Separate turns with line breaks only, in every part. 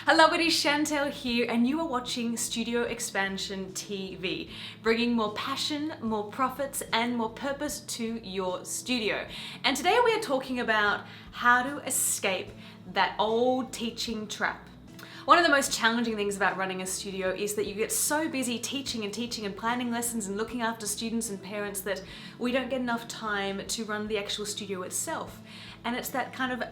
Hello, it is Chantel here, and you are watching Studio Expansion TV, bringing more passion, more profits, and more purpose to your studio. And today we are talking about how to escape that old teaching trap. One of the most challenging things about running a studio is that you get so busy teaching and planning lessons and looking after students and parents that we don't get enough time to run the actual studio itself. And it's that kind of,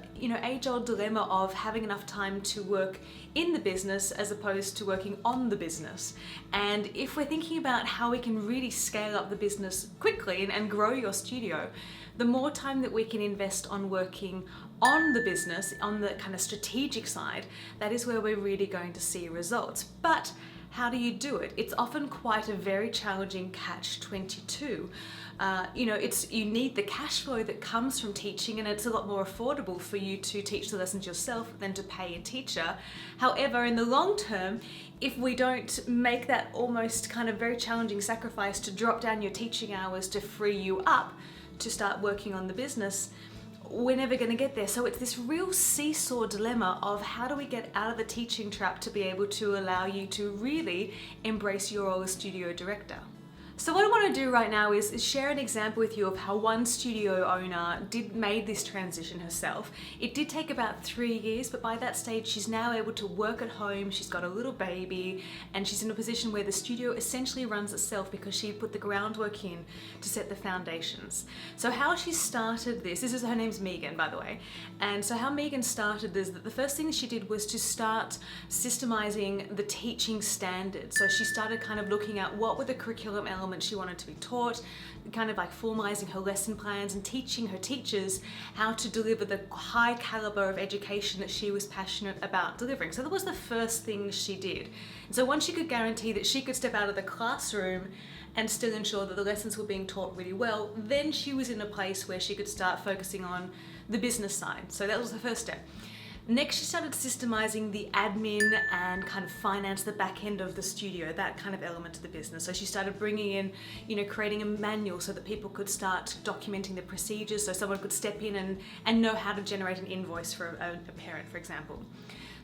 age-old dilemma of having enough time to work in the business as opposed to working on the business. And if we're thinking about how we can really scale up the business quickly and grow your studio, the more time that we can invest on working on the business, on the kind of strategic side, that is where we're really going to see results. But how do you do it? It's often quite a very challenging catch-22. You need the cash flow that comes from teaching, and it's a lot more affordable for you to teach the lessons yourself than to pay a teacher. However, in the long term, if we don't make that almost kind of very challenging sacrifice to drop down your teaching hours to free you up to start working on the business, we're never going to get there. So it's this real seesaw dilemma of how do we get out of the teaching trap to be able to allow you to really embrace your role as studio director. So what I want to do right now is share an example with you of how one studio owner made this transition herself. It did take about 3 years, but by that stage she's now able to work at home, she's got a little baby, and she's in a position where the studio essentially runs itself because she put the groundwork in to set the foundations. So how she started this is her name's Megan, by the way, and so how Megan started this, that the first thing she did was to start systemizing the teaching standards. So she started kind of looking at what were the curriculum elements she wanted to be taught, kind of like formalizing her lesson plans and teaching her teachers how to deliver the high caliber of education that she was passionate about delivering. So that was the first thing she did. And so once she could guarantee that she could step out of the classroom and still ensure that the lessons were being taught really well, then she was in a place where she could start focusing on the business side. So that was the first step. Next, she started systemizing the admin and kind of finance, the back end of the studio, that kind of element of the business. So she started bringing in, creating a manual so that people could start documenting the procedures, so someone could step in and know how to generate an invoice for a parent, for example.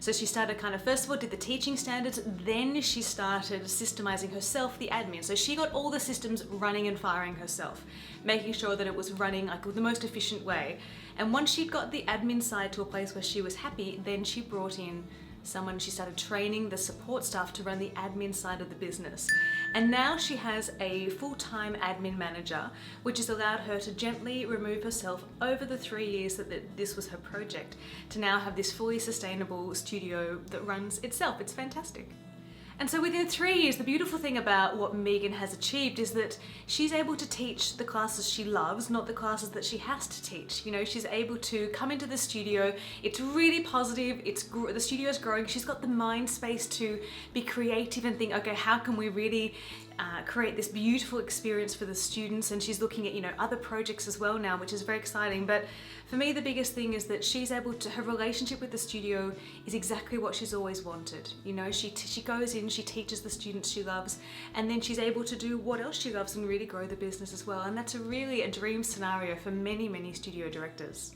So she started first of all did the teaching standards, then she started systemizing herself the admin. So she got all the systems running and firing herself, making sure that it was running like the most efficient way. And once she got the admin side to a place where she was happy, then she brought in someone, she started training the support staff to run the admin side of the business. And now she has a full-time admin manager, which has allowed her to gently remove herself over the 3 years that this was her project, to now have this fully sustainable studio that runs itself. It's fantastic. And so within 3 years, the beautiful thing about what Megan has achieved is that she's able to teach the classes she loves, not the classes that she has to teach. She's able to come into the studio, it's really positive, the studio's growing, she's got the mind space to be creative and think, okay, how can we really create this beautiful experience for the students? And she's looking at other projects as well now, which is very exciting. But for me, the biggest thing is that she's able to, her relationship with the studio is exactly what she's always wanted. She goes in, she teaches the students she loves, and then she's able to do what else she loves and really grow the business as well. And that's really a dream scenario for many studio directors.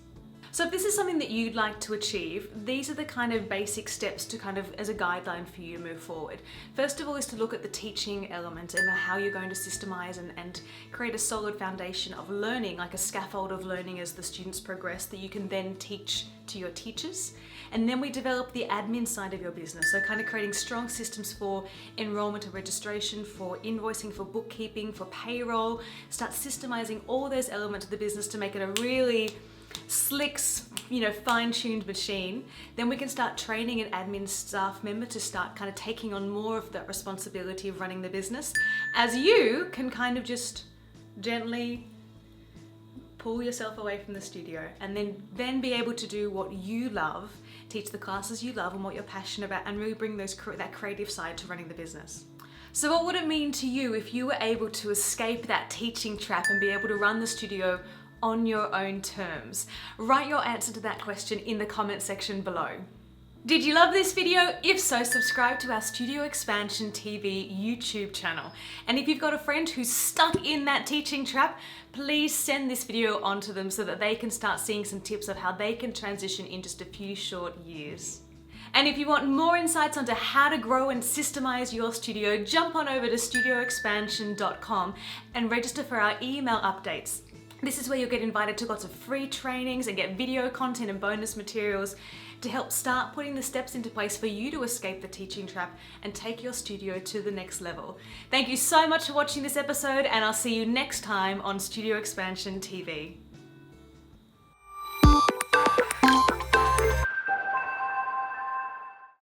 So if this is something that you'd like to achieve, these are the kind of basic steps to as a guideline for you to move forward. First of all is to look at the teaching element and how you're going to systemize and create a solid foundation of learning, like a scaffold of learning as the students progress that you can then teach to your teachers. And then we develop the admin side of your business. So creating strong systems for enrollment and registration, for invoicing, for bookkeeping, for payroll. Start systemizing all those elements of the business to make it a really slick, fine-tuned machine. Then we can start training an admin staff member to start taking on more of that responsibility of running the business, as you can just gently pull yourself away from the studio and then be able to do what you love, teach the classes you love and what you're passionate about, and really bring that creative side to running the business. So what would it mean to you if you were able to escape that teaching trap and be able to run the studio on your own terms? Write your answer to that question in the comment section below. Did you love this video? If so, subscribe to our Studio Expansion TV YouTube channel. And if you've got a friend who's stuck in that teaching trap, please send this video on to them so that they can start seeing some tips of how they can transition in just a few short years. And if you want more insights onto how to grow and systemize your studio, jump on over to studioexpansion.com and register for our email updates. This is where you'll get invited to lots of free trainings and get video content and bonus materials to help start putting the steps into place for you to escape the teaching trap and take your studio to the next level. Thank you so much for watching this episode, and I'll see you next time on Studio Expansion TV.